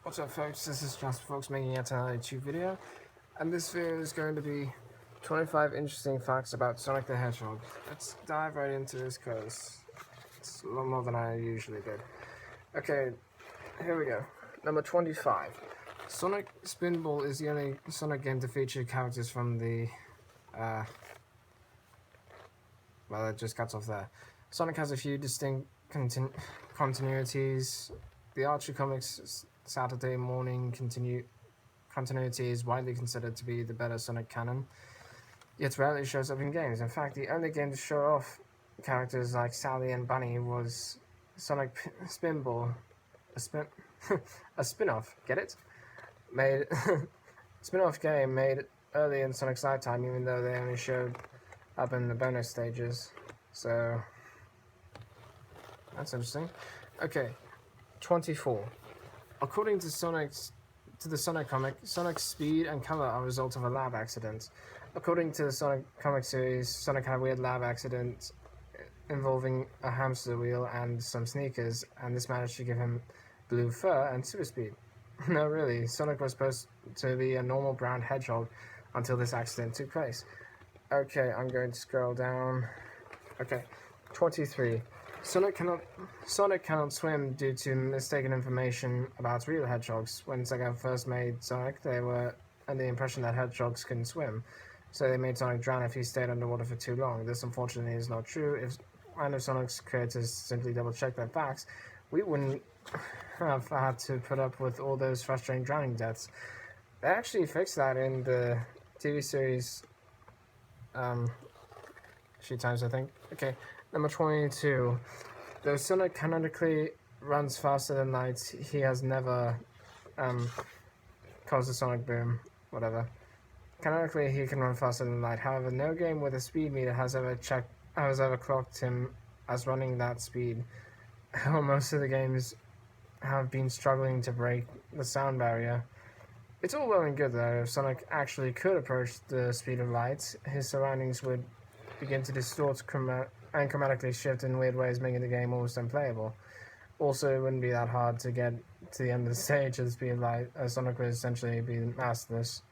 What's up folks, this is Just Folks making yet another YouTube video, and this video is going to be 25 interesting facts about Sonic the Hedgehog. Let's dive right into this because it's a lot more than I usually did. Okay, here we go. Number 25. Sonic Spinball is the only Sonic game to feature characters from the, well, it just cuts off there. Sonic has a few distinct continuities. The Archie Comics Saturday morning continuity is widely considered to be the better Sonic canon, yet rarely shows up in games. In fact, the only game to show off characters like Sally and Bunny was Sonic Spinball, a spin-off, get it? Made spin-off game made early in Sonic's lifetime, even though they only showed up in the bonus stages. So that's interesting. Okay, 24. According to the Sonic comic, Sonic's speed and color are a result of a lab accident. According to the Sonic comic series, Sonic had a weird lab accident involving a hamster wheel and some sneakers, and this managed to give him blue fur and super speed. No, really, Sonic was supposed to be a normal brown hedgehog until this accident took place. Okay, I'm going to scroll down. Okay, 23. Sonic cannot swim due to mistaken information about real hedgehogs. When Sega first made Sonic, they were under the impression that hedgehogs couldn't swim, so they made Sonic drown if he stayed underwater for too long. This unfortunately is not true. If Sonic's creators simply double-checked their facts, we wouldn't have had to put up with all those frustrating drowning deaths. They actually fixed that in the TV series a few times, I think. Okay. Number 22. Though Sonic canonically runs faster than light, he has never caused a sonic boom. Whatever. Canonically, he can run faster than light. However, no game with a speed meter has ever clocked him as running that speed. Most of the games have been struggling to break the sound barrier. It's all well and good though. If Sonic actually could approach the speed of light, his surroundings would begin to distort and chromatically shift in weird ways, making the game almost unplayable. Also, it wouldn't be that hard to get to the end of the stage at the speed of light, as Sonic would essentially be masterless.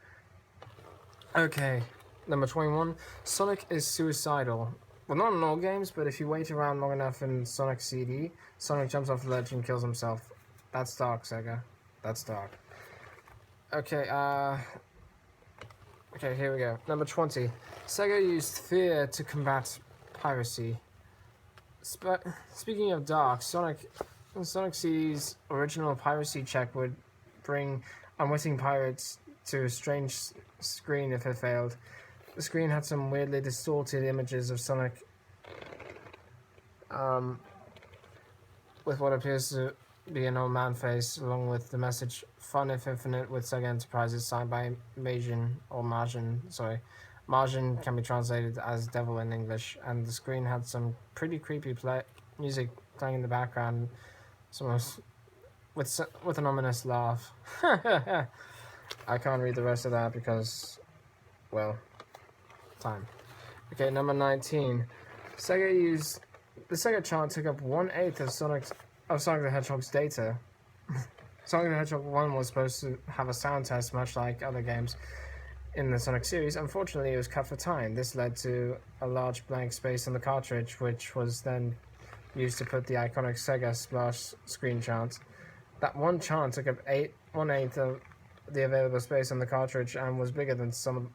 Okay, number 21. Sonic is suicidal. Well, not in all games, but if you wait around long enough in Sonic CD, Sonic jumps off the ledge and kills himself. That's dark, Sega. That's dark. Okay, okay, here we go. Number 20. Sega used fear to combat piracy. Speaking of dark, Sonic CD's original piracy check would bring unwitting pirates to a strange screen if it failed. The screen had some weirdly distorted images of Sonic with what appears to be an old man face, along with the message "Fun if infinite" with Sega Enterprises, signed by Margin. Margin can be translated as devil in English, and the screen had some pretty creepy music playing in the background, with an ominous laugh. I can't read the rest of that because, well, time. Okay, number 19. The Sega chart took up 1/8 of Sonic the Hedgehog's data. Sonic the Hedgehog 1 was supposed to have a sound test much like other games in the Sonic series. Unfortunately, it was cut for time. This led to a large blank space on the cartridge, which was then used to put the iconic Sega splash screen chant. That one chant took up 1/8 of the available space on the cartridge and was bigger than some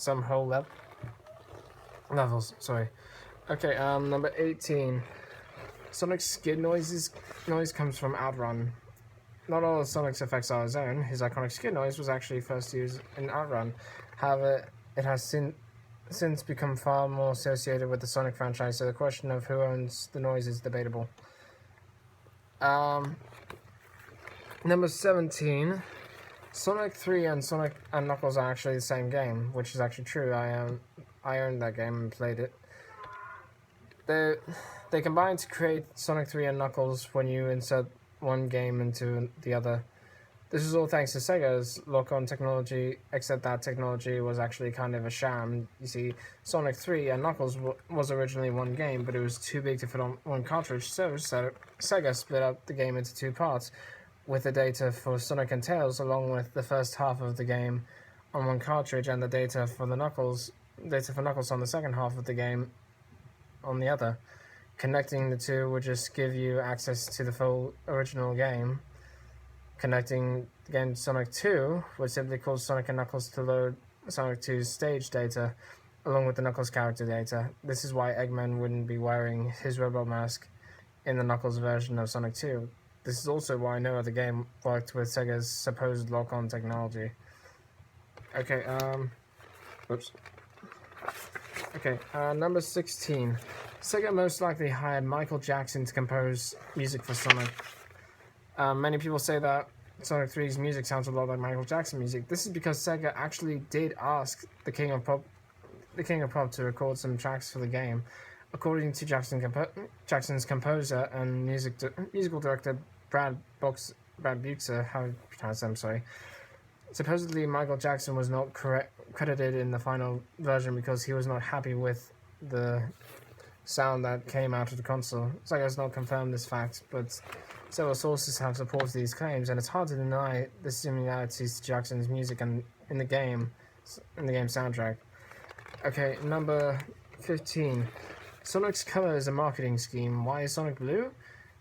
whole levels. Sorry. Okay, number 18. Sonic's skid noise comes from Outrun. Not all of Sonic's effects are his own. His iconic skid noise was actually first used in Outrun. However, it has since become far more associated with the Sonic franchise, so the question of who owns the noise is debatable. Number 17. Sonic 3 and Knuckles are actually the same game, which is actually true. I owned that game and played it. They combined to create Sonic 3 and Knuckles when you insert one game into the other. This is all thanks to Sega's lock-on technology, except that technology was actually kind of a sham. You see, Sonic 3 and Knuckles was originally one game, but it was too big to fit on one cartridge, so Sega split up the game into two parts, with the data for Sonic and Tails, along with the first half of the game on one cartridge and the data for Knuckles on the second half of the game on the other. Connecting the two would just give you access to the full original game. Connecting the game to Sonic 2 would simply cause Sonic and Knuckles to load Sonic 2's stage data along with the Knuckles character data. This is why Eggman wouldn't be wearing his robot mask in the Knuckles version of Sonic 2. This is also why no other game worked with Sega's supposed lock-on technology. Okay, Oops. Okay, number 16. Sega most likely hired Michael Jackson to compose music for Sonic. Many people say that Sonic 3's music sounds a lot like Michael Jackson music. This is because Sega actually did ask the King of Pop to record some tracks for the game. According to Jackson's composer and musical director Brad Buxer, how you pronounce that, I'm sorry. Supposedly, Michael Jackson was not credited in the final version because he was not happy with the sound that came out of the console. Sega has not confirmed this fact, but several sources have supported these claims, and it's hard to deny the similarities to Jackson's music and in the game soundtrack. Okay, number 15. Sonic's color is a marketing scheme. Why is Sonic blue?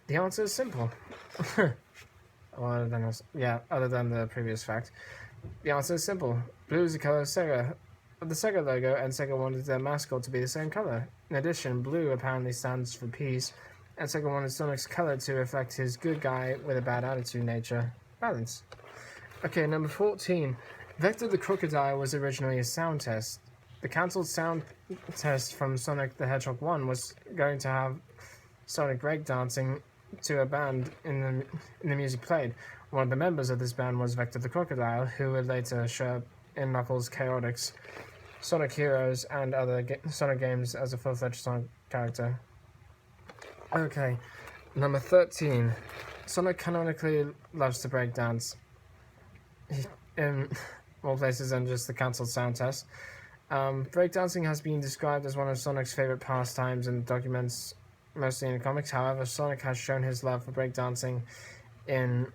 The answer is simple. Other than the previous fact. The answer is simple. Blue is the color of the Sega logo, and Sega wanted their mascot to be the same color. In addition, blue apparently stands for peace, and Sega wanted Sonic's color to reflect his good guy with a bad attitude nature. Balance. Okay, number 14. Vector the Crocodile was originally a sound test. The cancelled sound test from Sonic the Hedgehog 1 was going to have Sonic breakdancing to a band in the music played. One of the members of this band was Vector the Crocodile, who would later show up in Knuckles' Chaotix, Sonic Heroes, and other Sonic games as a full-fledged Sonic character. Okay, number 13. Sonic canonically loves to breakdance in more places than just the cancelled sound test. Breakdancing has been described as one of Sonic's favorite pastimes in documents, mostly in the comics. However, Sonic has shown his love for breakdancing in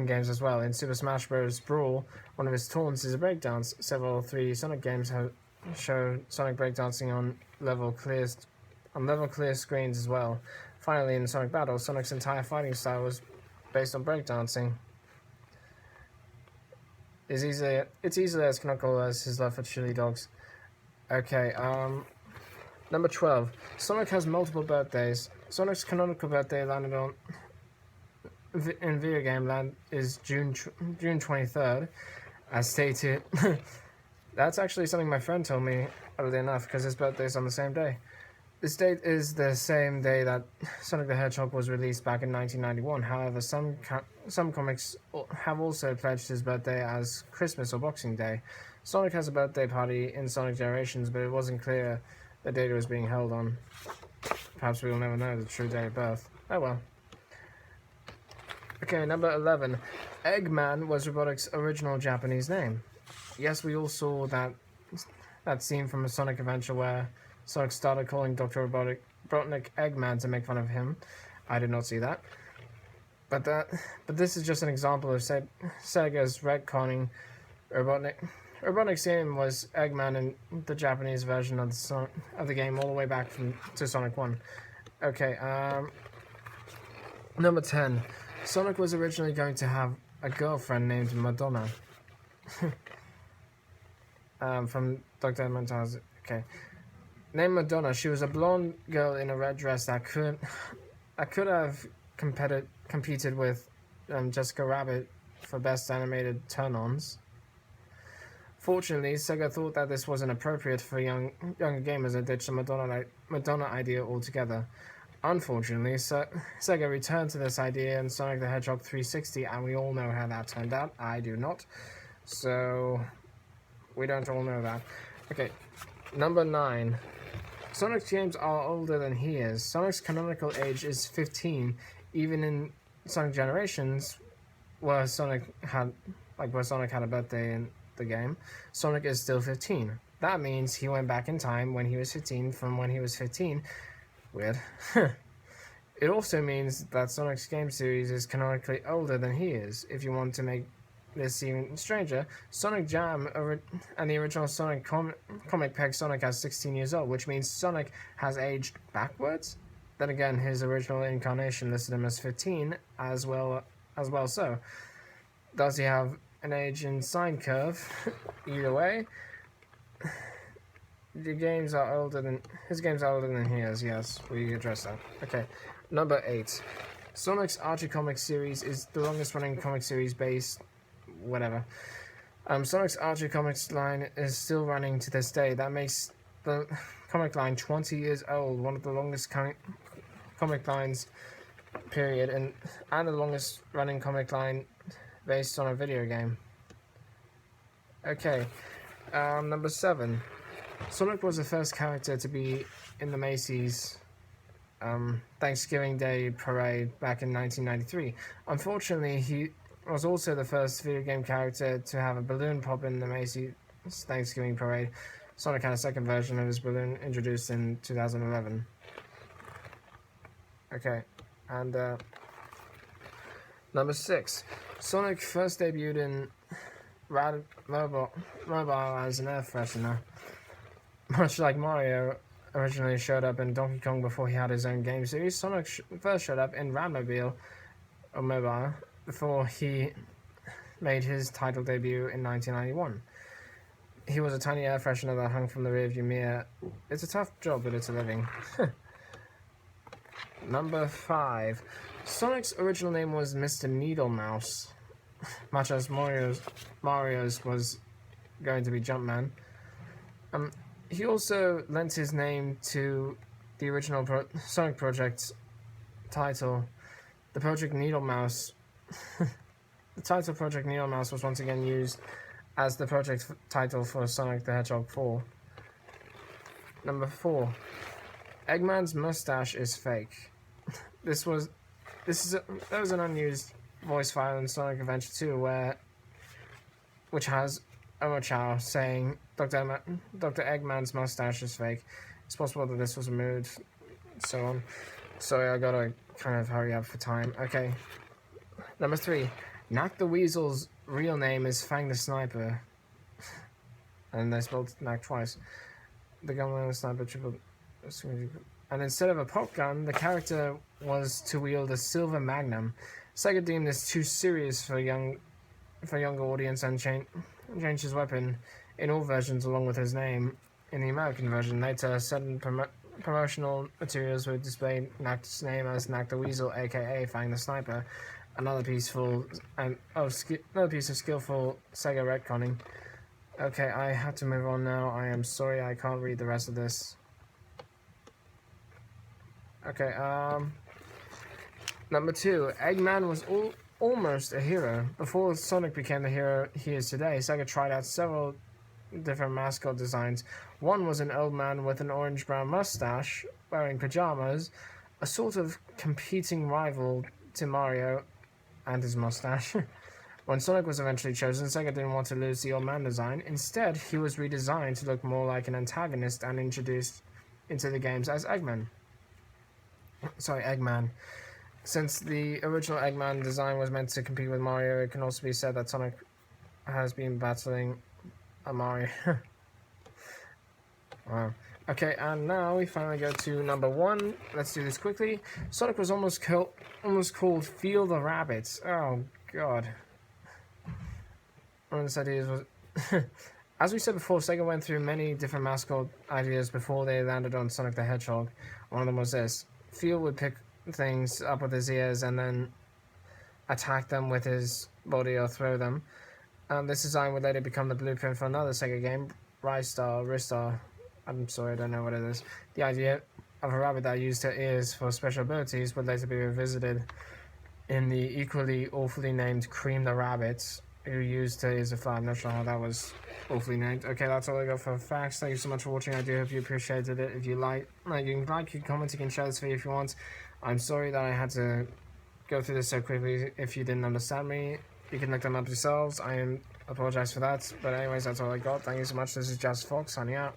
games as well. In Super Smash Bros. Brawl, one of his taunts is a breakdance. Several 3D Sonic games have shown Sonic breakdancing on level clear screens as well. Finally, in Sonic Battle, Sonic's entire fighting style was based on breakdancing. It's easily as canonical as his love for chili dogs. Okay, number 12. Sonic has multiple birthdays. Sonic's canonical birthday landed on in video game land is June 23rd, as stated. That's actually something my friend told me, oddly enough, because his birthday is on the same day. This date is the same day that Sonic the Hedgehog was released back in 1991. However, some comics have also pledged his birthday as Christmas or Boxing Day. Sonic has a birthday party in Sonic Generations, but it wasn't clear the date it was being held on. Perhaps we will never know the true day of birth. Oh well. Okay, number 11. Eggman was Robotnik's original Japanese name. Yes, we all saw that scene from a Sonic adventure where Sonic started calling Dr. Robotnik Eggman to make fun of him. I did not see that. But this is just an example of Sega's retconning Robotnik. Robotnik's name was Eggman in the Japanese version of the game all the way back to Sonic 1. Okay, number 10. Sonic was originally going to have a girlfriend named Madonna. From Dr. Mental's. Okay. Named Madonna, she was a blonde girl in a red dress that could have competed with Jessica Rabbit for Best Animated Turn-Ons. Fortunately, Sega thought that this wasn't appropriate for younger gamers and ditched the Madonna idea altogether. Unfortunately, Sega returned to this idea in Sonic the Hedgehog 360, and we all know how that turned out. I do not. So, we don't all know that. Okay, number 9. Sonic's games are older than he is. Sonic's canonical age is 15, even in Sonic Generations, where Sonic had a birthday in the game. Sonic is still 15. That means he went back in time when he was 15 from when he was 15. Weird. It also means that Sonic's game series is canonically older than he is. If you want to make this even stranger, Sonic Jam and the original Sonic comic peg Sonic as 16 years old, which means Sonic has aged backwards. Then again, his original incarnation listed him as 15 as well. So, does he have an age in sine curve? Either way, his games are older than he is. Yes, we addressed that. Okay, number 8. Sonic's Archie comic series is the longest running comic series based. Whatever. Sonic's Archie comics line is still running to this day. That makes the comic line 20 years old, one of the longest comic lines, period, and the longest running comic line based on a video game. Okay, number 7. Sonic was the first character to be in the Macy's Thanksgiving Day Parade back in 1993. Unfortunately, he was also the first video game character to have a balloon pop in the Macy's Thanksgiving Parade. Sonic had a second version of his balloon introduced in 2011. Okay, and number 6. Sonic first debuted in Rad Mobile as an air freshener. Much like Mario originally showed up in Donkey Kong before he had his own game series, Sonic first showed up in Radmobile or Mobile before he made his title debut in 1991. He was a tiny air freshener that hung from the rearview mirror. It's a tough job, but it's a living. Number 5. Sonic's original name was Mr. Needlemouse, much as Mario's was going to be Jumpman. He also lent his name to the original Sonic Project title. The Project Needlemouse. The title Project Needlemouse was once again used as the project title for Sonic the Hedgehog 4. Number 4. Eggman's mustache is fake. That was an unused voice file in Sonic Adventure 2 which has Omochao saying Dr. Eggman's mustache is fake. It's possible that this was removed, so on. Sorry, I gotta kind of hurry up for time. Okay. Number 3. Knack the Weasel's real name is Fang the Sniper. And they spelled Knack twice. The gun was sniper triple. And instead of a pop gun, the character was to wield a silver magnum. Sega deemed this too serious for a younger audience and changed his weapon in all versions along with his name. In the American version, later, certain promotional materials would display Knack's name as Knack the Weasel, aka Fang the Sniper. Another piece of skillful Sega retconning. Okay, I have to move on now. I am sorry I can't read the rest of this. Okay, number 2. Eggman was almost a hero. Before Sonic became the hero he is today, Sega tried out several different mascot designs. One was an old man with an orange-brown mustache, wearing pajamas, a sort of competing rival to Mario and his mustache. When Sonic was eventually chosen, Sega didn't want to lose the old man design. Instead, he was redesigned to look more like an antagonist and introduced into the games as Eggman. Since the original Eggman design was meant to compete with Mario, it can also be said that Sonic has been battling a Mario. Wow. Okay, and now we finally go to number 1. Let's do this quickly. Sonic was almost called Feel the Rabbit. Oh, God. One of the ideas was... As we said before, Sega went through many different mascot ideas before they landed on Sonic the Hedgehog. One of them was this. Feel would pick things up with his ears and then attack them with his body or throw them. This design would later become the blueprint for another Sega game, Ristar. I'm sorry, I don't know what it is. The idea of a rabbit that used her ears for special abilities would later be revisited in the equally awfully named Cream the Rabbit, who used her ears to fly. I'm not sure how that was awfully named. Okay, that's all I got for facts. Thank you so much for watching. I do hope you appreciated it. If you you can comment, you can share this video if you want. I'm sorry that I had to go through this so quickly. If you didn't understand me, you can look them up yourselves. I apologize for that. But anyways, that's all I got. Thank you so much. This is Just Fox, signing out.